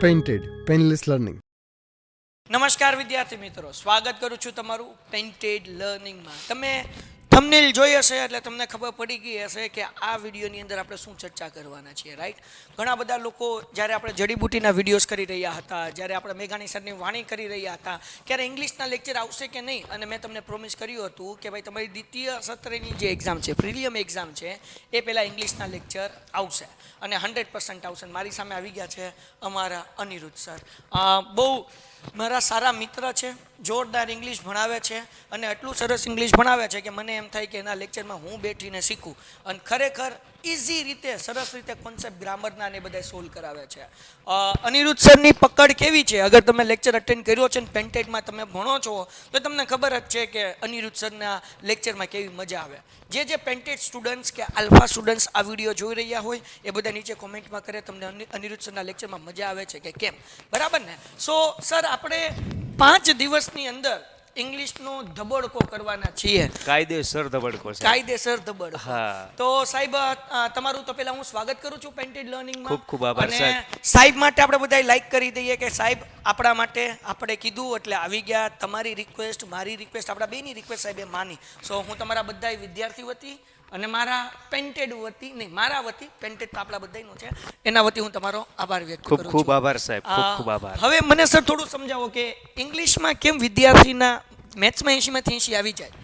Painted painless learning. નમસ્કાર વિદ્યાર્થી મિત્રો, સ્વાગત કરું છું તમારું પેઇન્ટેડ લર્નિંગમાં. તમે થંબનેલ જોઈ હશે એટલે તમને ખબર પડી ગઈ હશે કે આ વિડીયોની અંદર આપણે શું ચર્ચા કરવાના છીએ, રાઈટ? ઘણા બધા લોકો જ્યારે આપણે જડીબુટીના વિડીયોઝ કરી રહ્યા હતા, જ્યારે આપણે મેઘાણી સરની વાણી કરી રહ્યા હતા, ત્યારે ઇંગ્લિશના લેક્ચર આવશે કે નહીં, અને મેં તમને પ્રોમિસ કર્યું હતું કે ભાઈ તમારી દ્વિતીય સત્રની જે એક્ઝામ છે, પ્રિલિયમ એક્ઝામ છે, એ પહેલાં ઇંગ્લિશના લેક્ચર આવશે અને 100% આવશે. મારી સામે આવી ગયા છે અમારા અનિરુદ્ધ સર. બહુ મારા સારા મિત્ર છે, જોરદાર ઇંગ્લિશ ભણાવે છે અને એટલું સરસ ઇંગ્લિશ ભણાવે છે કે મને એમ થાય કે એના લેક્ચરમાં હું બેઠીને શીખું, અને ખરેખર ઇઝી રીતે સરસ રીતે કોન્સેપ્ટ ગ્રામરના ને બધા સોલ્વ કરાવે છે. અનિરુદ્ધ સરની પકડ કેવી છે? અગર તમે લેક્ચર અટેન્ડ કર્યો છે ને પેન્ટેડમાં તમે ભણો છો તો તમને ખબર જ છે કે અનિરુદ્ધ સરના લેક્ચરમાં કેવી મજા આવે. જે પેન્ટેડ સ્ટુડન્ટ્સ કે આલ્ફા સ્ટુડન્ટ્સ આ વિડીયો જોઈ રહ્યા હોય એ બધા નીચે કોમેન્ટમાં કરે તમને અનિરુદ્ધ સરના લેક્ચરમાં મજા આવે છે કે કેમ, બરાબર ને? સો સર, આપણે 5 દિવસની અંદર ઇંગ્લિશનો ધબડકો કરવાના છીએ. કાયદેસર ધબડકો છે. કાયદેસર ધબડકો. હા. તો સાહેબ, તમારું તો પહેલા હું સ્વાગત કરું છું પેઇન્ટેડ લર્નિંગમાં. ખૂબ ખૂબ આભાર અને સાહેબ. સાહેબ માટે આપણે બધા લાઈક કરી દઈએ કે સાહેબ આપણા માટે આપણે કીધું એટલે આવી ગયા. તમારી રિક્વેસ્ટ, મારી રિક્વેસ્ટ, આપણા બેની રિક્વેસ્ટ સાહેબે માની. સો હું તમારા બધા વિદ્યાર્થી વતી અને મારા પેન્ટેડ વતી, નહીં મારા વતી, પેન્ટેડ તો આપણા બધાનું છે, એના વતી હું તમારો આભાર વ્યક્ત કરું છું. ખૂબ ખૂબ આભાર સાહેબ, ખૂબ ખૂબ આભાર. હવે મને સર થોડું સમજાવો કે ઇંગ્લિશમાં કેમ વિદ્યાર્થીના મેથ્સમાં 80માંથી 80 આવી જાય,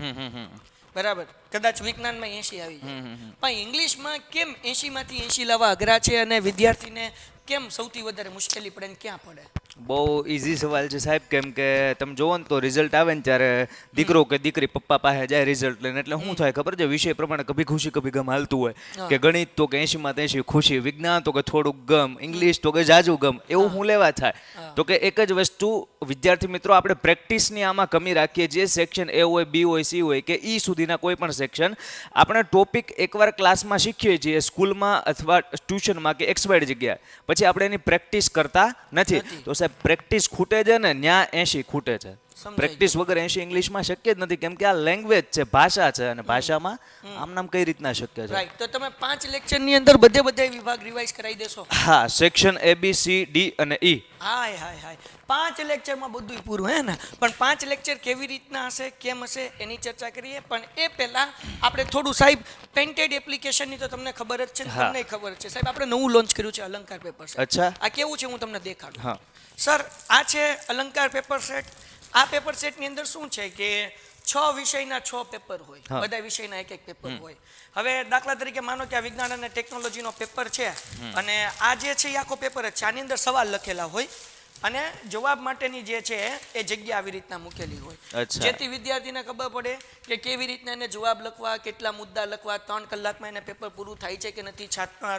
બરાબર, કદાચ વિજ્ઞાનમાં 80 આવી જાય, પણ ઇંગ્લિશમાં કેમ 80માંથી 80 લાવવા અઘરા છે અને વિદ્યાર્થીને કેમ સૌથી વધારે મુશ્કેલી પડે ને ક્યાં પડે? બહુ ઇઝી સવાલ છે સાહેબ, કેમ કે તમે જોવો ને તો રિઝલ્ટ આવે ને ત્યારે દીકરો કે દીકરી પપ્પા પાસે જાય રિઝલ્ટ લઈને, એટલે શું થાય ખબર છે? વિષય પ્રમાણે કભી ખુશી કભી ગમ હાલતું હોય કે ગણિત તો કે 80માંથી 80 ખુશી, વિજ્ઞાન તો કે થોડુંક ગમ, ઇંગ્લિશ તો કે જાજુ ગમ, એવું હું લેવા થાય. તો કે એક જ વસ્તુ વિદ્યાર્થી મિત્રો, આપણે પ્રેક્ટિસની આમાં કમી રાખીએ. જે સેક્શન એ હોય, બી હોય, સી હોય કે ઈ સુધીના કોઈ પણ સેક્શન આપણે ટોપિક એકવાર ક્લાસમાં શીખીએ છીએ, સ્કૂલમાં અથવા ટ્યુશનમાં કે XY જગ્યાએ, પછી આપણે એની પ્રેક્ટિસ કરતા નથી. તો સાહેબ પ્રેક્ટિસ ખૂટે છે ને, ન્યા 80 ખૂટે છે. પ્રેક્ટિસ વગર 80 ઇંગ્લિશમાં શક્ય જ નથી, કેમ કે આ લેંગ્વેજ છે, ભાષા છે, અને ભાષામાં આમ નામ કઈ રીતના શક્ય છે? રાઈટ. તો તમે 5 લેક્ચરની અંદર બધે વિભાગ રિવાઇઝ કરાવી દેશો? હા, section A B C D અને E. હાય હાય હાય, 5 લેક્ચરમાં બધું પૂરું, હે ને? પણ 5 લેક્ચર કેવી રીતના હશે, કેમ હશે, એની ચર્ચા કરીએ. પણ એ પહેલા આપણે થોડું સાહેબ પેન્ટેડ એપ્લિકેશનની તો તમને ખબર જ છે ને, તમને ખબર છે સાહેબ, આપણે નવું લોન્ચ કર્યું છે અલંકાર પેપર સેટ. અચ્છા, આ કેવું છે હું તમને દેખાડું. હા સર, આ છે અલંકાર પેપર સેટ. આ પેપર સેટની અંદર શું છે કે 6 વિષયના 6 પેપર હોય, બધા વિષયના એક પેપર હોય. હવે દાખલા તરીકે માનો કે આ વિજ્ઞાન અને ટેકનોલોજીનો પેપર છે, અને આ જે છે એ આખો પેપર જ છે. આની અંદર સવાલ લખેલા હોય અને જવાબ માટેની જે છે એ જગ્યા આવી રીતના મૂકેલી હોય, જેથી વિદ્યાર્થીને ખબર પડે કે કેવી રીતના એને જવાબ લખવા, કેટલા મુદ્દા લખવા, 3 કલાકમાં એને પેપર પૂરું થાય છે કે નથી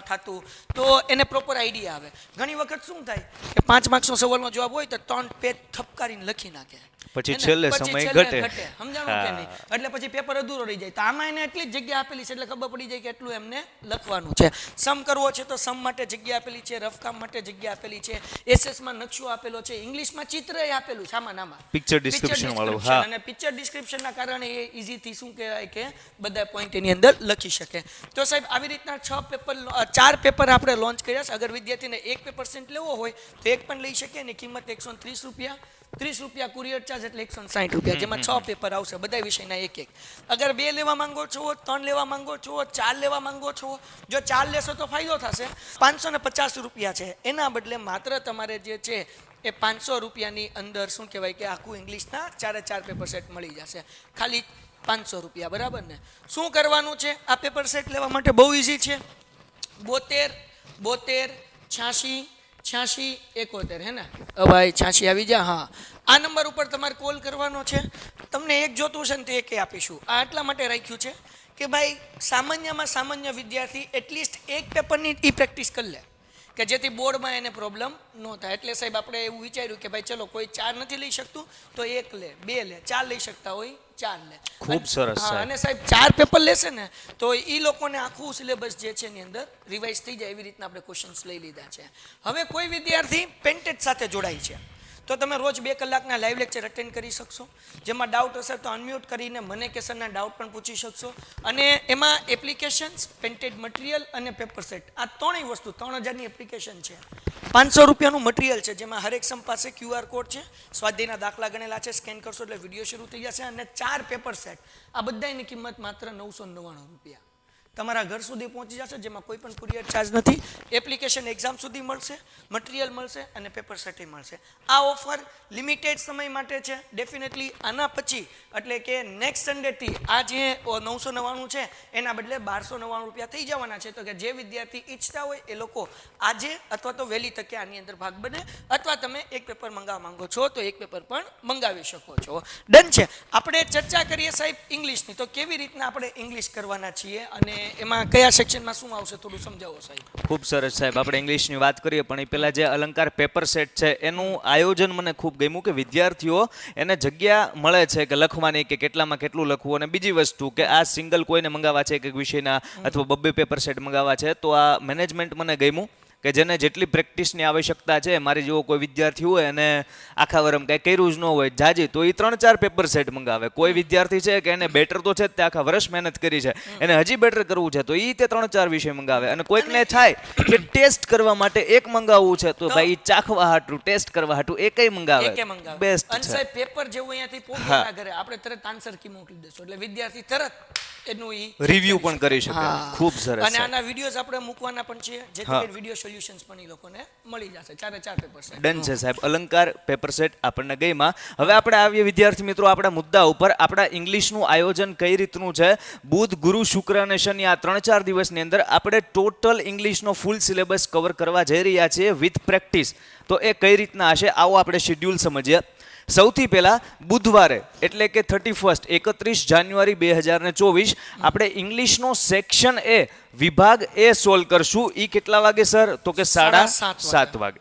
થતું, તો એને પ્રોપર આઈડિયા આવે. ઘણી વખત શું થાય કે 5 માર્ક્સનો સવાલનો જવાબ હોય તો 3 પેજ થપકારીને લખી નાખે, પછી છેલ્લે સમય ઘટે. સમજાણું કે નહીં? એટલે પછી પેપર અધૂરો રહી જાય. તો આમાં એને એટલી જ જગ્યા આપેલી છે એટલે ખબર પડી જાય કે એટલું એમને લખવાનું છે. સમ કરવો છે તો સમ માટે જગ્યા આપેલી છે, રફ કામ માટે જગ્યા આપેલી છે, એસએસમાં નકશો આપેલો છે, ઇંગ્લિશમાં ચિત્ર એ આપેલું છે, આમાં પિક્ચર ડિસ્ક્રિપ્શન વાળું. હા, અને પિક્ચર ડિસ્ક્રિપ્શનના કારણે એ ઇઝીથી શું કહેવાય કે બધા પોઈન્ટ એની અંદર લખી શકે. તો સાહેબ આવી રીતના 4 પેપર આપણે લોન્ચ કર્યા છે. અગર વિદ્યાર્થીને 1% લેવો હોય તો 1 પણ લઈ શકે. એની કિંમત 130 રૂપિયા, 30 રૂપિયા કુરિયર ચાર્જ, એટલે 160 રૂપિયા, જેમાં 6 પેપર આવશે, બધા વિષયના એક. અગર 2 લેવા માંગો છો, 3 લેવા માંગો છો, 4 લેવા માંગો છો, જો 4 લેશો તો ફાયદો થશે. 550 રૂપિયા છે, એના બદલે માત્ર તમારે જે છે એ 500 રૂપિયાની અંદર શું કહેવાય કે આખું ઇંગ્લિશના 4 પેપર સેટ મળી જશે, ખાલી 500 રૂપિયા, બરાબર ને? શું કરવાનું છે આ પેપર સેટ લેવા માટે? બહુ ઇઝી છે. 72 86 86 71, હે ને ભાઈ? 86 આવી જા. હા, આ નંબર ઉપર તમારે કોલ કરવાનો છે. તમને એક જોતું છે ને તો એક આપીશું. આ એટલા માટે રાખ્યું છે કે ભાઈ સામાન્યમાં સામાન્ય વિદ્યાર્થી એટલીસ્ટ એક પેપરની ઈ પ્રેક્ટિસ કરી લે કે જેથી બોર્ડમાં એને પ્રોબ્લેમ ન થાય. એટલે સાહેબ આપણે એવું વિચાર્યું કે ભાઈ ચલો કોઈ 4 નથી લઈ શકતું તો 1 લે, 2 લે, 4 લઈ શકતા હોય 4 લે. ખૂબ સરસ. અને સાહેબ 4 પેપર લેશે ને તો એ લોકોને આખું સિલેબસ જે છે એની અંદર રિવાઇઝ થઈ જાય, એવી રીતના આપણે ક્વેશ્ચન્સ લઈ લીધા છે. હવે કોઈ વિદ્યાર્થી પેન્ટેડ સાથે જોડાય છે તો તમે રોજ 2 કલાકના લાઈવ લેક્ચર અટેન્ડ કરી શકશો. જેમાં ડાઉટ હશે તો અનમ્યુટ કરીને મને કે સરના ડાઉટ પણ પૂછી શકશો. અને એમાં એપ્લિકેશન્સ, પેન્ટેડ મટીરિયલ અને પેપર સેટ, આ ત્રણેય વસ્તુ 3000ની એપ્લિકેશન છે. 500 રૂપિયાનું મટીરિયલ છે, જેમાં હરેક સમ પાસે QR કોડ છે, સ્વાધ્યાયના દાખલા ગણેલા છે, સ્કેન કરશો એટલે વિડીયો શરૂ થઈ જશે. અને 4 પેપર સેટ, આ બધાની કિંમત માત્ર 999 રૂપિયા તમારા ઘર સુધી પહોંચી જશે, જેમાં કોઈ પણ કુરિયર ચાર્જ નથી. એપ્લિકેશન એક્ઝામ સુધી મળશે, મટીરિયલ મળશે અને પેપર સેટ મળશે. આ ઓફર લિમિટેડ સમય માટે છે. ડેફિનેટલી આના પછી એટલે કે નેક્સ્ટ સન્ડેથી આ જે 999 છે એના બદલે 1299 રૂપિયા થઈ જવાના છે. તો કે જે વિદ્યાર્થી ઈચ્છતા હોય એ લોકો આજે અથવા તો વહેલી તકે આની અંદર ભાગ બને, અથવા તમે એક પેપર મંગાવવા માંગો છો તો એક પેપર પણ મંગાવી શકો છો. ડન છે. આપણે ચર્ચા કરીએ સાહેબ ઇંગ્લિશની. તો કેવી રીતના આપણે ઇંગ્લિશ કરવાના છીએ અને એમાં કયા સેક્શનમાં શું આવશે થોડું સમજાવો સાહેબ. ખૂબ સરસ સાહેબ, આપણે ઇંગ્લિશની વાત કરીએ પણ એ પહેલાં જે અલંકાર પેપર સેટ છે એનું આયોજન મને ખૂબ ગમ્યું કે વિદ્યાર્થીઓ એને જગ્યા મળે છે કે લખવાની કે કેટલામાં કેટલું લખવું. અને બીજી વસ્તુ કે આ સિંગલ કોઈને મંગાવવા છે એક વિષયના અથવા બબ્બે પેપર સેટ મંગાવવા છે તો આ મેનેજમેન્ટ મને ગમ્યું કે જેને જેટલી પ્રેક્ટિસની આવશ્યકતા છે, મારી જેવો કોઈ વિદ્યાર્થી હોય અને આખા વરમ કંઈ કર્યું જ ન હોય જાજી, તો એ 3-4 પેપર સેટ મંગાવે. કોઈ વિદ્યાર્થી છે કે એને બેટર તો છે જ, તે આખા વર્ષ મહેનત કરી છે, એને હજી બેટર કરવું છે તો એ તે 3-4 વિષય મંગાવે. અને કોઈકને થાય કે ટેસ્ટ કરવા માટે એક મંગાવવું છે તો ભાઈ ચાખવા હાટું, ટેસ્ટ કરવા હાટું એકય મંગાવે. બેસ્ટ અને સાહેબ પેપર જેવું અહીંયાથી પહોંચેલા ઘરે આપણે તરત આન્સર કી મોકલી દેશો એટલે વિદ્યાર્થી તરત એનું રિવ્યુ પણ કરી શકે. ખૂબ સરસ. અને આના વિડિયોઝ આપણે મૂકવાના પણ છે, જેથી કરીને વિડિયો સોલ્યુશન્સ પણ એ લોકોને મળી જશે. 4 પેપર સેટ ડન છે સાહેબ. અલંકાર પેપર સેટ આપણને ગઈમાં. હવે આપણે આવીએ વિદ્યાર્થી મિત્રો આપણા મુદ્દા ઉપર. આપણા ઇંગ્લિશનું આયોજન કઈ રીતનું છે? બુધ, ગુરુ, શુક્ર અને શનિ આ 3-4 દિવસની અંદર આપણે ટોટલ ઇંગ્લિશનો ફૂલ સિલેબસ કવર કરવા જઈ રહ્યા છીએ વિથ પ્રેક્ટિસ. તો એ કઈ રીતના હશે આવો આપણે શેડ્યુલ સમજીએ. સૌથી પહેલા બુધવારે એટલે કે 31 જાન્યુઆરી 2024 આપણે ઇંગ્લિશનો સેક્શન એ વિભાગ એ સોલ્વ કરશું. ઈ કેટલા વાગે સર? તો કે 7:30 વાગે.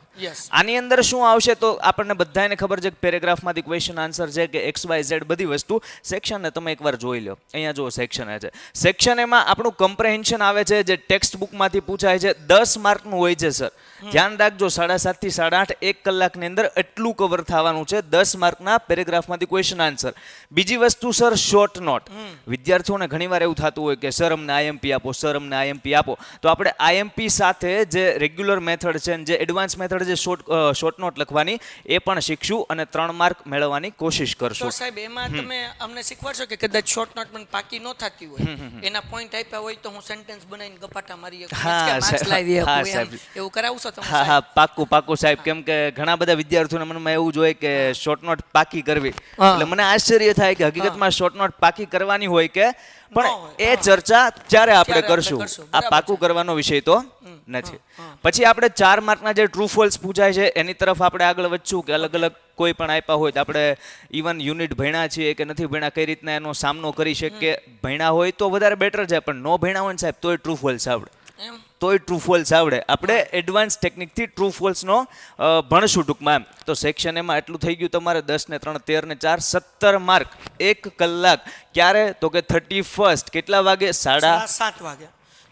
આની અંદર શું આવશે તો આપણને બધાને ખબર છે કે પેરેગ્રાફમાંથી ક્વેશ્ચન આન્સર છે કે XYZ બધી વસ્તુ. સેક્શનને તમે એકવાર જોઈ લો. અહીંયા જો સેક્શન છે. સેક્શન એમાં આપણું કમ્પ્રેહેન્શન આવે છે જે ટેક્સ્ટ બુકમાંથી પૂછાય છે. 10 માર્કનું હોય છે સર. ધ્યાન રાખજો 7:30 થી 8:30 1 કલાકની અંદર એટલું કવર થવાનું છે. 10 માર્કના પેરેગ્રાફમાંથી ક્વેશ્ચન આન્સર. બીજી વસ્તુ સર શોર્ટ નોટ. વિદ્યાર્થીઓને ઘણીવાર એવું થતું હોય કે સર અમને IMP આપો, સર અમને IMP આપો. તો આપણે IMP સાથે જે રેગ્યુલર મેથડ છે જે એડવાન્સ મેથડ જે શોર્ટ નોટ લખવાની એ પણ શીખશું અને 3 માર્ક મેળવવાની કોશિશ કરશું. તો સાહેબ એમાં તમે અમને શીખવાડશો કે કદાચ શોર્ટ નોટ પણ પાકી ન થતી હોય, એના પોઈન્ટ આપ્યા હોય તો હું સેન્ટેન્સ બનાવીને ગપાટા મારી એવું કરાવશો તમે? હા પાક્કું સાહેબ. કેમ કે ઘણા બધા વિદ્યાર્થીઓના મનમાં એવું જ હોય કે શોર્ટ નોટ પાકી કરવી. એટલે મને આશ્ચર્ય થાય કે હકીકતમાં શોર્ટ નોટ પાકી કરવાની હોય કે પણ એ ચર્ચા ત્યારે આપણે કરશું. આ પાકું કરવાનો વિષય તો નથી. પછી આપણે 4 માર્કના જે ટ્રુ ફોલ્સ પૂછાય છે એની તરફ આપણે આગળ વધશું કે અલગ અલગ કોઈ પણ આપ્યા હોય તો આપણે ઇવન યુનિટ ભણ્યા છીએ કે નથી ભણ્યા, કઈ રીતના એનો સામનો કરી શકીએ. ભણ્યા હોય તો વધારે બેટર છે, પણ ન ભણ્યા હોય ને સાહેબ તોય ટ્રુ ફોલ્સ આવડે. ટ્રુ ફોલ્સ આવડે. આપણે એડવાન્સ ટેકનિકથી ટ્રુ ફોલ્સનો ભણશું ટૂંકમાં એમ. તો સેક્શન એમાં એટલું થઈ ગયું તમારે 10 ને 3 13 ને 4 17 માર્ક 1 કલાક. ક્યારે? તો કે 31 કેટલા વાગે? 7:30 વાગે.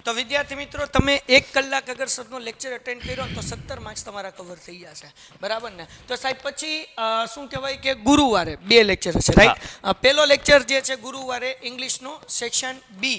તો વિદ્યાર્થી મિત્રો તમે 1 કલાક અગર સરનો લેક્ચર અટેન્ડ કર્યો તો 17 માર્ક્સ તમારા કવર થઈ જશે. બરાબર ને? તો સાહેબ પછી શું કહેવાય કે ગુરુવારે 2 લેક્ચર હશે, રાઈટ? પહેલો લેક્ચર જે છે ગુરુવારે ઇંગ્લિશનો સેક્શન B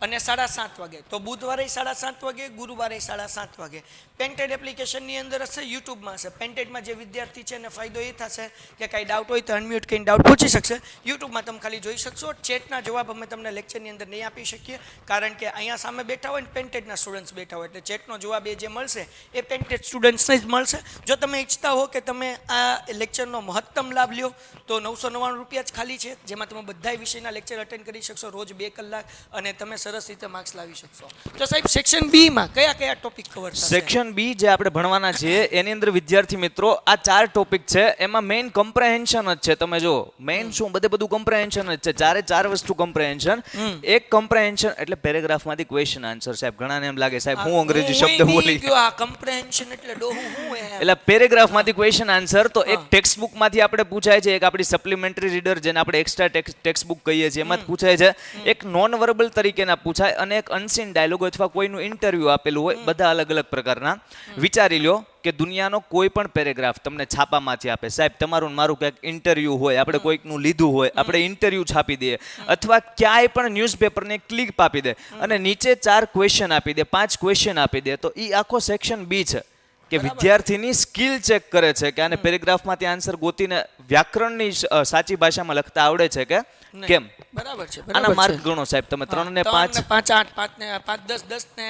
અને 7:30 વાગે. તો બુધવારે 7:30 વાગે, ગુરુવારે 7:30 વાગે. પેન્ટેડ એપ્લિકેશનની અંદર હશે, યુટ્યુબમાં હશે. પેન્ટેડમાં જે વિદ્યાર્થી છે એને ફાયદો એ થશે કે કાંઈ ડાઉટ હોય તો અનમ્યુટ કરીને ડાઉટ પૂછી શકશે. યુટ્યુબમાં તમે ખાલી જોઈ શકશો. ચેટના જવાબ અમે તમને લેક્ચરની અંદર નહીં આપી શકીએ, કારણ કે અહીંયા સામે બેઠા હોય ને પેન્ટેડના સ્ટુડન્ટ્સ બેઠા હોય, એટલે ચેટનો જવાબ એ જે મળશે એ પેન્ટેડ સ્ટુડન્ટ્સને જ મળશે. જો તમે ઈચ્છતા હો કે તમે આ લેક્ચરનો મહત્તમ લાભ લ્યો તો 999 રૂપિયા જ ખાલી છે, જેમાં તમે બધા વિષયના લેક્ચર અટેન્ડ કરી શકશો રોજ 2 કલાક, અને તમે સરસ રીતે માર્ક્સ લાવી શકશો. તો સાહેબ સેક્શન B માં કયા ટોપિક કવર થશે? સેક્શન B જે આપણે ભણવાના છીએ એની અંદર વિદ્યાર્થી મિત્રો આ 4 ટોપિક છે. એમાં મેઇન કમ્પ્રેહેન્શન જ છે. તમે જો મેઇન શું બધું કમ્પ્રેહેન્શન જ છે. 4 વસ્તુ કમ્પ્રેહેન્શન. એક કમ્પ્રેહેન્શન એટલે પેરેગ્રાફમાંથી ક્વેશ્ચન આન્સર. સાહેબ ઘણાને એમ લાગે સાહેબ હું અંગ્રેજી શબ્દ બોલી ગયો. આ કમ્પ્રેહેન્શન એટલે ડોહું હું એટલે પેરેગ્રાફમાંથી ક્વેશ્ચન આન્સર. તો એક ટેક્સ્ટ બુકમાંથી આપણે પૂછાય છે, એક આપણી સપ્લિમેન્ટરી રીડર જેને આપણે એક્સ્ટ્રા ટેક્સ્ટ બુક કહીએ છીએ એમાં જ પૂછાય છે, એક નોન વર્બલ તરીકેના પૂછાય અને એક અનસીન ડાયલોગ અથવા કોઈનું ઇન્ટરવ્યુ આપેલું હોય બધા અલગ અલગ પ્રકારના વિચારી લ્યો કે દુનિયાનો કોઈ પણ પેરેગ્રાફ તમને છાપામાંથી આપે સાહેબ તમારું ને મારું ક્યાંક ઇન્ટરવ્યુ હોય આપણે કોઈકનું લીધું હોય આપણે ઇન્ટરવ્યુ છાપી દઈએ અથવા ક્યાંય પણ ન્યૂઝપેપરને ક્લિપ આપી દે અને નીચે 4 ક્વેશ્ચન આપી દે 5 ક્વેશ્ચન આપી દે તો એ આખો સેક્શન બી છે કે વિદ્યાર્થીની સ્કિલ ચેક કરે છે કે આને પેરેગ્રાફમાંથી આન્સર ગોતીને વ્યાકરણની સાચી ભાષામાં લખતા આવડે છે કે કેમ. બરાબર છે આના માર્ક ગણો સાહેબ તમે 3 ને 5 5 8 5 ને 5 10 10 ને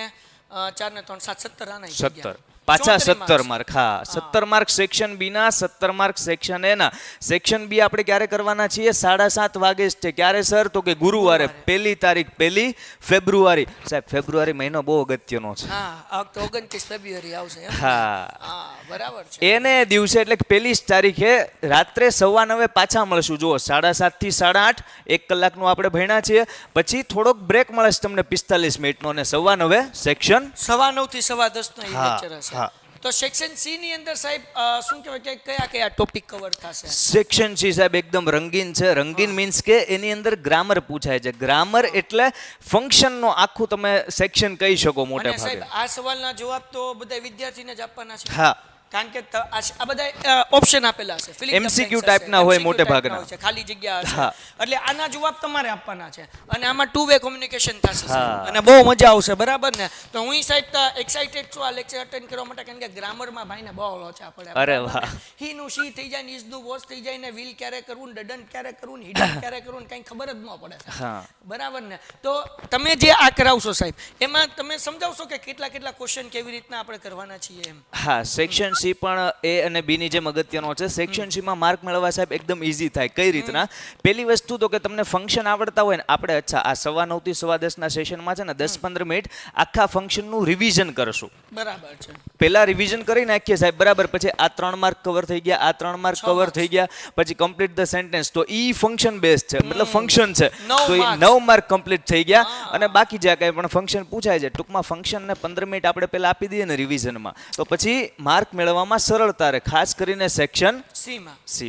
4 ને 3 7 17 આના 17 પાછા 17 માર્ક. હા 17 માર્ક સેક્શન બી ના 17 માર્ક સેક્શન એ ના. સેક્શન બી આપણે ક્યારે કરવાના છીએ 7:30 વાગે જ છે. ક્યારે સર તો કે ગુરુવારે 1 તારીખ 1 ફેબ્રુઆરી. સાહેબ ફેબ્રુઆરી મહિનો બહુ અગત્યનો છે. હા આ વખતે 29 ફેબ્રુઆરી આવશે એમ. હા બરાબર છે. એને દિવસે એટલે કે 1 તારીખે રાત્રે 9:15 પાછા મળશું. જુઓ 7:30 થી 8:30 1 કલાકનું આપણે ભણ્યા છીએ. પછી થોડોક બ્રેક મળે છે તમને 45 મિનિટનો અને 9:15 સેક્શન 9:15 થી 10:15 નો હા, લેક્ચર હશે. હા. તો સેક્શન સી ની અંદર સાહેબ શું કહેવાય કે કયા કયા ટોપિક કવર થશે? સેક્શન સી સાહેબ એકદમ રંગીન છે. રંગીન મીન્સ કે એની અંદર ગ્રામર પૂછાય છે. ગ્રામર એટલે ફંક્શનનો આખું તમે સેક્શન કહી શકો મોટે અને સાહેબ ભાગે. આ સવાલના જવાબ તો બધા વિદ્યાર્થીને જ આપવાના છે. હા કારણ કે આ બધા ઓપ્શન આપેલા હશે fill in the MCQ blanks type હશે, ના હોય MCQ મોટે type ના ભાગના. હોય છે, ખાલી જગ્યા હશે. હા. એટલે આના જવાબ તમારે આપવાના છે અને આમાં 2 વે કોમ્યુનિકેશન થશે હા. અને બહુ મજા આવશે બરાબર ને. તો હું સાહેબ એક્સાઇટેડ છું આ લેક્ચર અટેન્ડ કરવા માટે કારણ કે ગ્રામરમાં ભાઈને બહુ લોચા પડે. અરે વાહ. હી નું શી થઈ જાય ને ઇઝ નું વોઝ થઈ જાય ને વિલ ક્યારે કરવું ને ડડન્ટ ક્યારે કરવું ને હિડન ક્યારે કરવું ને કંઈ ખબર જ ન પડે. હા બરાબર ને. તો તમે જે આ કરાવશો સાહેબ એમાં તમે સમજાવશો કે કેટલા કેટલા ક્વેશ્ચન કેવી રીતના આપણે કરવાના છીએ એમ. હા સેક્શન સી પણ એ અને બી ની જેમ અગત્યનો છે. સેક્શન સી માં માર્ક મેળવવા સાહેબ એકદમ ઈઝી થાય. કઈ રીતના? પહેલી વસ્તુ તો કે તમને ફંક્શન આવડતા હોય ને આપણે અચ્છા આ 9:15 થી 10:15 ના સેશનમાં છે ને 10-15 મિનિટ આખા ફંક્શનનું રિવિઝન કરશું. બરાબર છે. પહેલા રિવિઝન કરી નાખીએ સાહેબ બરાબર. પછી આ 3 માર્ક કવર થઈ ગયા આ 3 માર્ક કવર થઈ ગયા પછી કમ્પ્લીટ ધ સેન્ટેન્સ તો ઈ ફંક્શન બેઝ છે મતલબ ફંક્શન છે તો એ 9 માર્ક કમ્પ્લીટ થઈ ગયા અને બાકી જે કાંઈ પણ ફંક્શન પૂછાય છે ટૂંકમાં ફંક્શનને 15 મિનિટ આપણે પહેલા આપી દઈએ ને રિવિઝનમાં તો પછી માર્ક મેળવવામાં સરળતા રહે ખાસ કરીને સેક્શન સી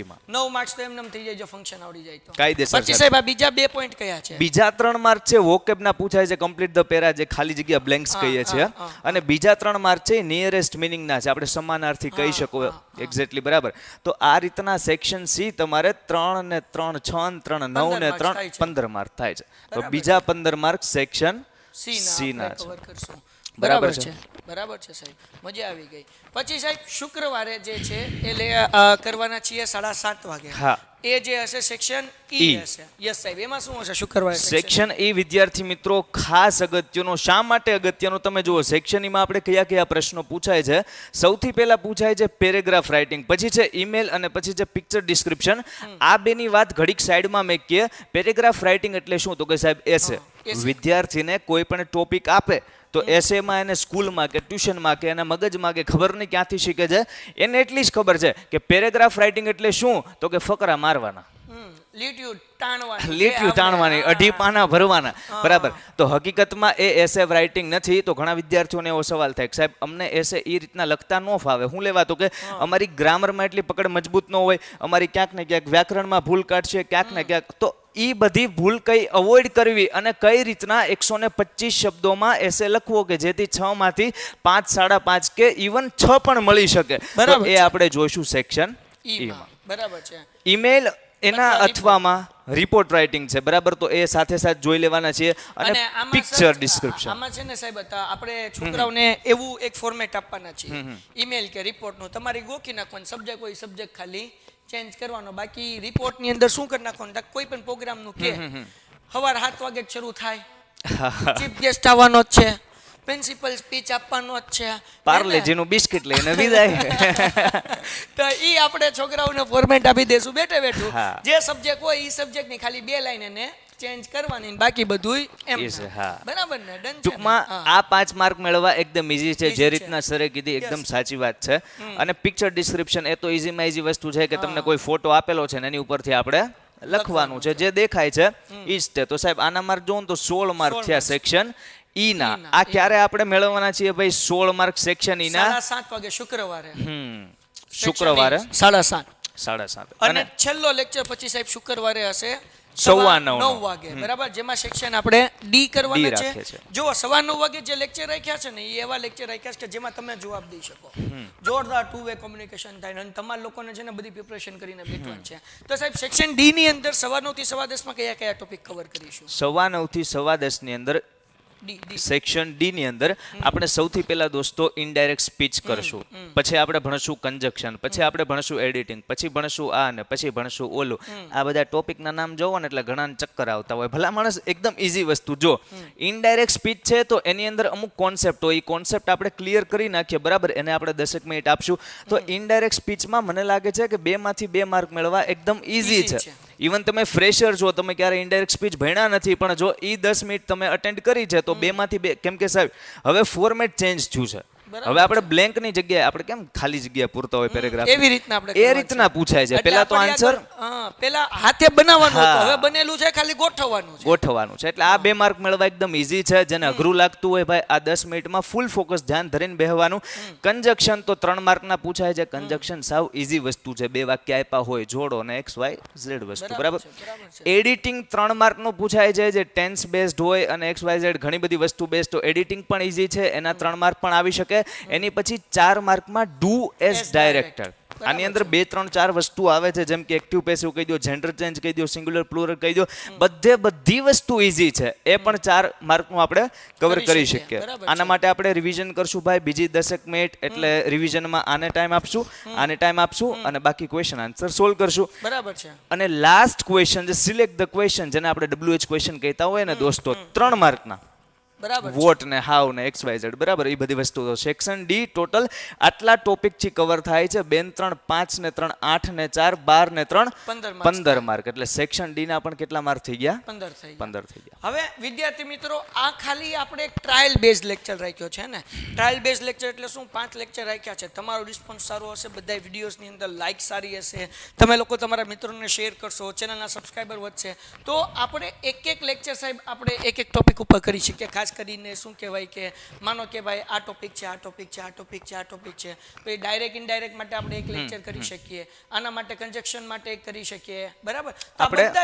માં 9 માર્ક્સ તો એમનેમ થઈ જાય જો ફંક્શન આવડી જાય તો. કાયદેસર પછી સાહેબ આ બીજા 2 પોઈન્ટ કયા છે? બીજા 3 માર્ક છે વોકેબના પૂછાય છે કમ્પ્લીટ ધ પેરા જે ખાલી જગ્યા બ્લેન્ક્સ કહીએ છીએ અને બીજા 3 માર્ક છે નિયરેસ્ટ મિનિંગના છે આપણે સમાનાર્થી કહી શકો એક્ઝેક્ટલી બરાબર. તો આ રીતના સેક્શન સી તમારે 3 ને 3 6 3 9 ને 3 15 માર્ક થાય છે. તો બીજા 15 માર્ક સેક્શન સી ના છે. કવર કરશું. બરાબર બરાબર છે. બરાબર છે સાહેબ મજા આવી ગઈ. પછી સાહેબ શુક્રવારે જે છે એ કરવાના છીએ 7:30 વાગે. હા એ જે હશે સેક્શન ઈ હશે. યસ સાહેબ એમાં શું હશે શુક્રવારે? સેક્શન ઈ વિદ્યાર્થી મિત્રો ખાસ અગત્યનો. શા માટે અગત્યનો તમે જુઓ સેક્શન ઈમાં આપણે કયા કયા પ્રશ્નો પૂછાય છે. સૌથી પહેલા પૂછાય છે પેરેગ્રાફ રાઇટિંગ પછી છે ઈમેલ અને પછી છે પિક્ચર ડિસ્ક્રિપ્શન. આ બેની વાત ઘડીક સાઈડમાં મેકીએ. પેરેગ્રાફ રાઇટિંગ એટલે શું તો કે સાહેબ એસે. વિદ્યાર્થીને કોઈ પણ ટોપિક આપે તો એસેમાં એને સ્કૂલમાં કે ટ્યુશનમાં કે એના મગજમાં કે ખબર નહીં ક્યાંથી શીખે છે એને એટલી જ ખબર છે કે પેરેગ્રાફ રાઇટિંગ એટલે શું તો કે ફકરા મારવાના લીટીયું તાણવાની 2 પાના ભરવાના બરાબર. તો હકીકતમાં એ એસે રાઇટિંગ નથી. તો ઘણા વિદ્યાર્થીઓને એવો સવાલ થાય કે સાહેબ અમને એસે એ રીતના લખતા ન ફાવે. હું લેવા તો કે અમારી ગ્રામરમાં એટલી પકડ મજબૂત ન હોય અમારી ક્યાંક ને ક્યાંક વ્યાકરણમાં ભૂલ કાઢશે ક્યાંક ને ક્યાંક તો ઈ બધી ભૂલ કઈ અવોઇડ કરવી અને કઈ રીતના 125 શબ્દોમાં એસે લખવો કે જેથી 6 માંથી 5 5.5 કે ઇવન 6 પણ મળી શકે. તો એ આપણે જોઈશું સેક્શન ઈમાં. બરાબર છે. ઈમેલ એના અથવામાં રિપોર્ટ રાઇટિંગ છે બરાબર. તો એ સાથે સાથે જોઈ લેવાના છીએ અને પિક્ચર ડિસ્ક્રિપ્શન. આમાં છે ને સાહેબ આપણે છોકરાઓને એવું એક ફોર્મેટ આપવાના છીએ ઈમેલ કે રિપોર્ટનું તમારી ગોખી નાખવાનું સબ્જેક્ટ હોય સબ્જેક્ટ ખાલી ચેન્જ કરવાનો. બાકી રિપોર્ટની અંદર શું કરી નાખવાનું કોઈ પણ પ્રોગ્રામનું કે સવાર 7 વાગે શરૂ થાય ચીફ ગેસ્ટ આવવાનો જ છે પ્રિન્સિપલ સ્પીચ આપવાનો જ છે પાર્લેજીનું બિસ્કિટ લઈને વિદાય. તો ઈ આપણે છોકરાઓને ફોર્મેટ આપી દેશું બેઠે બેઠું જે સબ્જેક્ટ હોય ઈ સબ્જેક્ટની ખાલી 2 લાઈન એને ચેન્જ કરવાની બાકી બધું એમ છે. બરાબર ને? ડન છે. ટૂંકમાં આ 5 માર્ક મેળવવા એકદમ ઈઝી છે જે રીતના સરે કીધી એકદમ સાચી વાત છે. અને પિક્ચર ડિસ્ક્રિપ્શન એ તો ઈઝીમાં ઈઝી વસ્તુ છે કે તમને કોઈ ફોટો આપેલો છે ને એની ઉપરથી આપણે લખવાનું છે જે દેખાય છે ઈ જ તે. તો સાહેબ આના માર્ક જોઉં તો 16 માર્ક થયા સેક્શન ઈ ના. આ ક્યારે આપણે મેળવવાના છીએ ભાઈ 16 માર્ક સેક્શન ઈ ના 7:30 વાગે શુક્રવારે. શુક્રવારે 7:30 7:30 અને છેલ્લો લેક્ચર પછી સાહેબ શુક્રવારે હશે 9:15 વાગે બરાબર, જેમાં સેક્શન આપણે ડી કરવાના છે. રાખીએ છીએ. જો 9:15 વાગે જે લેક્ચર રાખ્યા છે ને એ એવા લેક્ચર રાખ્યા છે કે જેમાં તમે જવાબ દઈ શકો, જોરદાર ટુ વે કોમ્યુનિકેશન થાય અને તમારા લોકોને છે ને બધી પ્રિપરેશન કરીને બેઠવાનું છે. તો સાહેબ સેક્શન ડી ની અંદર 9:30 થી 10:15 માં કયા કયા ટોપિક કવર કરીશું? 9:15 થી 10:15 ની અંદર સેક્શન ડી ની અંદર આપણે સૌથી પહેલા દોસ્તો ઇનડાયરેક્ટ સ્પીચ કરશું, પછી આપણે ભણશું કંજક્શન, પછી આપણે ભણશું એડિટિંગ, પછી ભણશું આ ને પછી ભણશું ઓલું. આ બધા ટોપિકના નામ જોવો ને એટલે ઘણાને ચક્કર આવતા હોય. ભલા માણસ એકદમ ઈઝી વસ્તુ, જો ઇનડાયરેક્ટ સ્પીચ છે તો એની અંદર અમુક કોન્સેપ્ટ હોય, એ કોન્સેપ્ટ આપણે ક્લિયર કરી નાખીએ બરાબર, એને આપણે 10 મિનિટ આપશું. તો ઇનડાયરેક્ટ સ્પીચમાં મને લાગે છે કે 2 માંથી 2 માર્ક મેળવવા એકદમ ઈઝી છે. ઇવન તમે ફ્રેશર છો, તમે ક્યારે ઇનડાયરેક્ટ સ્પીચ ભણ્યા નથી, પણ જો એ 10 મિનિટ તમે અટેન્ડ કરી છે તો 2 માંથી 2, કેમ કે સાહેબ હવે ફોર્મેટ ચેન્જ થયું છે. હવે આપણે બ્લેન્ક ની જગ્યાએ આપણે કેમ ખાલી જગ્યા પૂરતા હોય પેરેગ્રાફ, એવી રીતના આપણે એ રીતના પૂછાય છે. પહેલા તો આન્સર પહેલા હાથે બનાવવાનું હતું, હવે બનેલું છે ખાલી ગોઠવવાનું છે. એટલે આ 2 માર્ક મેળવવા એકદમ ઈઝી છે. જેને અઘરું લાગતું હોય ભાઈ, આ 10 મિનિટમાં ફૂલ ફોકસ ધ્યાન ધરીને બેહવાનું. કંજક્શન તો 3 માર્કના પૂછાય છે. કંજક્શન સાવ ઈઝી વસ્તુ છે, 2 વાક્ય આપ્યા હોય, જોડો ને એક્સ વાય ઝેડ વસ્તુ બરાબર. એડિટિંગ 3 માર્કનું પૂછાય છે, જે ટેન્સ બેઝડ હોય અને એક્સ વાય ઝેડ ઘણી બધી વસ્તુ બેઝડ. તો એડિટિંગ પણ ઈઝી છે, એના 3 માર્ક પણ આવી શકે. એની પછી 4 માર્કમાં ડુ એઝ ડાયરેક્ટર. આની અંદર 2 3 4 વસ્તુ આવે છે, જેમ કે એક્ટિવ પેસિવ કહી દો, જેન્ડર ચેન્જ કહી દો, સિંગ્યુલર પ્લુરલ કહી દો. બધી વસ્તુ ઈઝી છે, એ પણ 4 માર્કનું આપણે કવર કરી શકીએ. આના માટે આપણે રિવિઝન કરશું ભાઈ, બીજી 10 મિનિટ, એટલે રિવિઝનમાં આને ટાઈમ આપશું અને બાકી ક્વેશ્ચન આન્સર સોલ્વ કરશું. બરાબર છે. અને લાસ્ટ ક્વેશ્ચન, જે સિલેક્ટ ધ ક્વેશ્ચન, જેને આપણે WH ક્વેશ્ચન કહેતા હોય ને દોસ્તો, 3 માર્કના. બરાબર, વોટ ને હાવ ને એક્સ વાય ઝેડ બરાબર, એ બધી વસ્તુ. તો સેક્શન ડી ટોટલ આટલા ટોપિક થી કવર થાય છે. 2 3 5 ને 3 8 ને 4 12 ને 3 15 માર્ક. એટલે સેક્શન ડી ના પણ કેટલા માર્ક થઈ ગયા? 15 થઈ ગયા. હવે વિદ્યાર્થી મિત્રો, આ ખાલી આપણે એક ટ્રાયલ બેઝ લેક્ચર રાખ્યો છે ને. ટ્રાયલ બેઝ લેક્ચર એટલે શું? 5 લેક્ચર રાખ્યા છે. તમારો રિસ્પોન્સ સારો હશે, બધા વિડીયોઝની અંદર લાઇક સારી હશે, તમે લોકો તમારા મિત્રોને શેર કરશો, ચેનલના સબસ્ક્રાઈબર વધશે, તો આપણે એક લેક્ચર સાહેબ આપણે એક ટોપિક ઉપર કરી શકીએ. ખાસ કરીને શું કહેવાય કે માનો કે ભાઈ આ ટોપિક છે, પછી ડાયરેક્ટ ઇનડાયરેક્ટ માટે આપણે એક લેક્ચર કરી શકીએ, આના માટે કંજક્શન માટે એક કરી શકીએ બરાબર.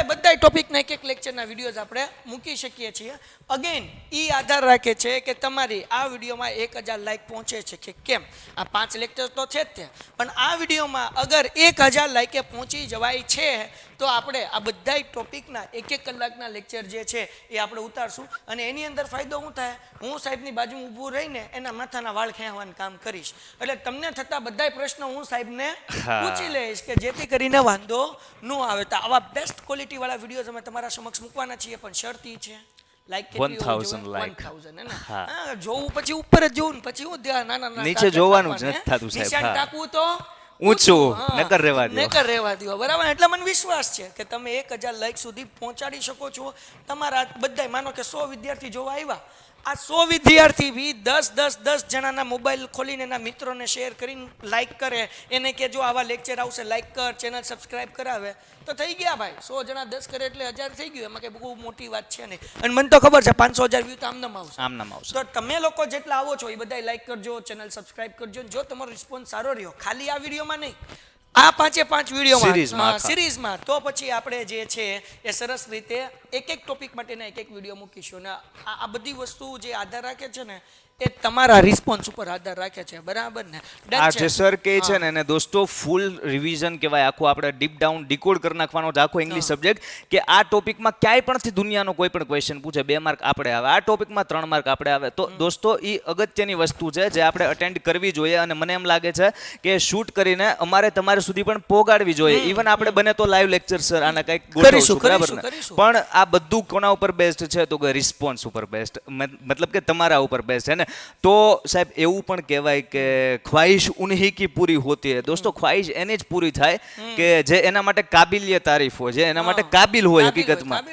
બધા ટોપિકના એક લેક્ચરના વિડીયોઝ આપણે મૂકી શકીએ છીએ. અગેન ઈ આધાર રાખે છે કે તમારી આ વિડીયોમાં 1000 લાઈક પહોંચે છે કે કેમ. આ 5 લેક્ચર તો છે જ તે, પણ આ વિડીયોમાં અગર 1000 લાઈકે પહોંચી જવાય છે તો આપણે આ બધા ટોપિકના 1 કલાકના લેક્ચર જે છે એ આપણે ઉતારશું. અને એની અંદર ફાયદો શું થાય, હું સાહેબની બાજુ ઊભું રહીને એના માથાના વાળ ખેંચવાનું કામ કરીશ. એટલે તમને થતા બધા પ્રશ્નો હું સાહેબને પૂછી લઈશ કે જેથી કરીને વાંધો ન આવે. તો આવા બેસ્ટ ક્વોલિટી વાળા વિડીયોઝ અમે તમારા સમક્ષ મૂકવાના છીએ, પણ શરતી છે લાઈક 1000 લાઈક. જોવું પછી ઉપર જ જોવું, પછી હું નાના નીચે જોવાનું જ નથી થતું સાહેબ. નિશાન ટાકવું તો ઊંચું નકર રહેવા દો બરાબર. એટલે મને વિશ્વાસ છે કે તમે 1000 લાઈક સુધી પહોંચાડી શકો છો. તમારા બધા માનો કે 100 વિદ્યાર્થી જોવા આવ્યા, આ 100 વિદ્યાર્થી બી 10 જણાના મોબાઈલ ખોલીને એના મિત્રોને શેર કરીને લાઈક કરે, એને કે જો આવા લેક્ચર આવશે લાઈક કર, ચેનલ સબસ્ક્રાઇબ કરાવે, તો થઈ ગયા ભાઈ. 100 જણા 10 કરે એટલે 1000 થઈ ગયું, એમાં કઈ બહુ મોટી વાત છે નહીં. અને મને તો ખબર છે 500,000 વ્યૂ તો આમનામ આવશે. તો તમે લોકો જેટલા આવો છો એ બધા લાઈક કરજો, ચેનલ સબસ્ક્રાઇબ કરજો. જો તમારો રિસ્પોન્સ સારો રહ્યો, ખાલી આ વિડીયોમાં નહીં, આ 5 વિડીયોમાં સિરીઝમાં, તો પછી આપણે જે છે એ સરસ રીતે એક ટોપિક માટેના એક વિડીયો મૂકીશું. ને આ બધી વસ્તુ જે આધાર રાખે છે ને એ તમારા રિસ્પોન્સ ઉપર આધાર રાખે છે બરાબર ને. આ જે સર કહે છે ને એને દોસ્તો ફૂલ રિવિઝન કહેવાય, આખું આપણે ડીપ ડાઉન ડીકોડ કરી નાખવાનો છે આખો ઇંગ્લિશ સબ્જેક્ટ, કે આ ટોપિકમાં ક્યાંય પણથી દુનિયાનો કોઈ પણ ક્વેશ્ચન પૂછે 2 માર્ક આપણે આવે, આ ટોપિકમાં 3 માર્ક આપણે આવે. તો દોસ્તો એ અગત્યની વસ્તુ છે જે આપણે અટેન્ડ કરવી જોઈએ. અને મને એમ લાગે છે કે શૂટ કરીને અમારે તમારે સુધી પણ પહોંચાડવી જોઈએ. ઇવન આપણે બને તો લાઈવ લેક્ચર સર આના કંઈક ગોઠવીશું બરાબર ને. પણ આ બધું કોના ઉપર બેસ્ટ છે તો કે રિસ્પોન્સ ઉપર બેસ્ટ, મતલબ કે તમારા ઉપર બેસ્ટ છે ને. તો સાહેબ એવું પણ કહેવાય કે ખ્વાહિશ ઉન્હી કી પૂરી હોતી હૈ. દોસ્તો ખ્વાહિશ એને જ પૂરી થાય કે જે એના માટે કાબિલિયત તારીફ હોય, જે એના માટે કાબિલ હોય હકીકતમાં.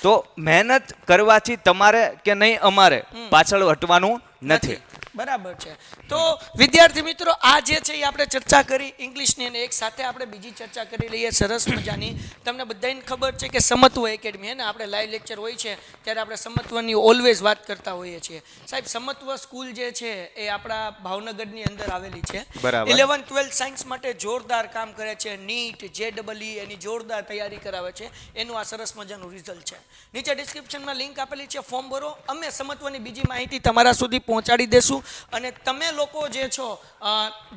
તો મહેનત કરવાથી તમારે કે નહીં અમારે પાછળ હટવાનું નથી. બરાબર છે. તો વિદ્યાર્થી મિત્રો આ જે છે એ આપણે ચર્ચા કરી ઇંગ્લિશની, અને એક સાથે આપણે બીજી ચર્ચા કરી લઈએ સરસ મજાની. તમને બધાને ખબર છે કે સમત્વ એકેડમી હે ને, આપણે લાઈવ લેક્ચર હોય છે ત્યારે આપણે સમત્વની ઓલવેઝ વાત કરતા હોઈએ છીએ. સાહેબ, સમત્વ સ્કૂલ જે છે એ આપણા ભાવનગરની અંદર આવેલી છે. બરાબર. 11th 12th સાયન્સ માટે જોરદાર કામ કરે છે. નીટ, JEE એની જોરદાર તૈયારી કરાવે છે. એનું આ સરસ મજાનું રિઝલ્ટ છે. નીચે ડિસ્ક્રિપ્શનમાં લિંક આપેલી છે, ફોર્મ ભરો. અમે સમત્વની બીજી માહિતી તમારા સુધી પહોંચાડી દેશું. અને તમે લોકો જે છો,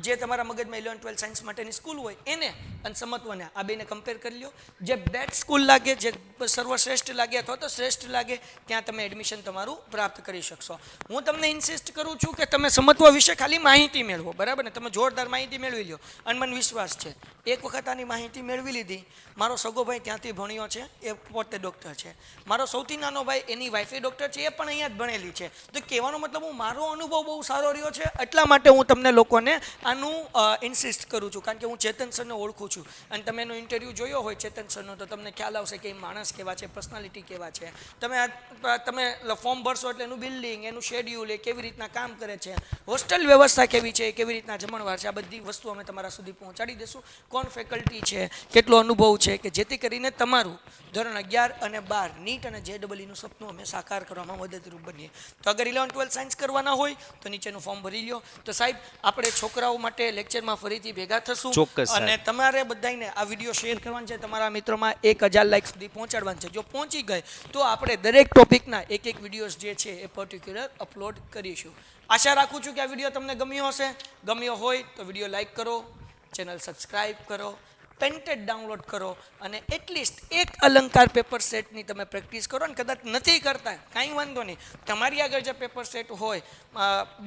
જે તમારા મગજમાં 11th 12th સાયન્સ માટેની સ્કૂલ હોય એને અને સમત્વને આ બેને કમ્પેર કરી લો. જે બેસ્ટ સ્કૂલ લાગે, જે સર્વશ્રેષ્ઠ લાગે અથવા તો શ્રેષ્ઠ લાગે, ત્યાં તમે એડમિશન તમારું પ્રાપ્ત કરી શકશો. હું તમને ઇન્સિસ્ટ કરું છું કે તમે સમત્વ વિશે ખાલી માહિતી મેળવો, બરાબર ને? તમે જોરદાર માહિતી મેળવી લો અને મને વિશ્વાસ છે એક વખત આની માહિતી મેળવી લીધી. મારો સગો ભાઈ ત્યાંથી ભણ્યો છે, એ પોતે ડૉક્ટર છે. મારો સૌથી નાનો ભાઈ, એની વાઈફે ડૉક્ટર છે, એ પણ અહીંયા જ ભણેલી છે. તો કહેવાનો મતલબ મારો અનુભવ બહુ સારો રહ્યો છે. એટલા માટે હું તમને લોકોને આનું ઇન્સિસ્ટ કરું છું, કારણ કે હું ચેતન સરને ઓળખું છું. અને તમે એનો ઇન્ટરવ્યૂ જોયો હોય ચેતન સરનો તો તમને ખ્યાલ આવશે કે એ માણસ કેવા છે, પર્સનાલિટી કેવા છે. તમે ફોર્મ ભરશો એટલે એનું બિલ્ડિંગ, એનું શેડ્યુલ, એ કેવી રીતના કામ કરે છે, હોસ્ટેલ વ્યવસ્થા કેવી છે, કેવી રીતના જમણવાર છે, આ બધી વસ્તુ અમે તમારા સુધી પહોંચાડી દઈશું. કોણ ફેકલ્ટી છે, કેટલો અનુભવ છે, કે જેથી કરીને તમારું ધોરણ 11 અને 12 નીટ અને JEE નું સપનું અમે સાકાર કરવામાં મદદરૂપ બનીએ. તો અગર 11th 12th સાયન્સ કરવાના હોય તો નીચેનું ફોર્મ ભરી લો. તો સાહેબ, આપણે છોકરાઓ માટે લેક્ચરમાં ફરીથી ભેગા થશું. ચોક્કસ સાહેબ. અને તમારે બધાને આ વિડીયો શેર કરવાનો છે, તમારા મિત્રોમાં 1000 લાઈક સુધી પહોંચાડવાનું છે. જો પહોંચી ગઈ તો આપણે દરેક ટોપિકના એક વિડીયોઝ જે છે એ પર્ટિક્યુલર અપલોડ કરીશું. આશા રાખું છું કે આ વિડીયો તમને ગમ્યો હશે. ગમ્યો હોય તો વિડીયો લાઈક કરો, ચેનલ સબસ્ક્રાઈબ કરો, પેન્ટેડ ડાઉનલોડ કરો, અને એટલીસ્ટ એક અલંકાર પેપર સેટની તમે પ્રેક્ટિસ કરો. અને કદાચ નથી કરતા, કાંઈ વાંધો નહીં. તમારી આગળ જે પેપર સેટ હોય,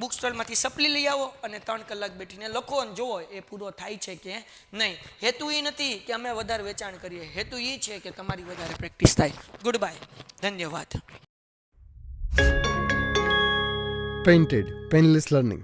બુક સ્ટોલમાંથી સપ્લી લઈ આવો અને 3 કલાક બેઠીને લખો અને જુઓ એ પૂરો થાય છે કે નહીં. હેતુ એ નથી કે અમે વધારે વેચાણ કરીએ, હેતુ એ છે કે તમારી વધારે પ્રેક્ટિસ થાય. ગુડ બાય, ધન્યવાદ. Painted, Painless Learning.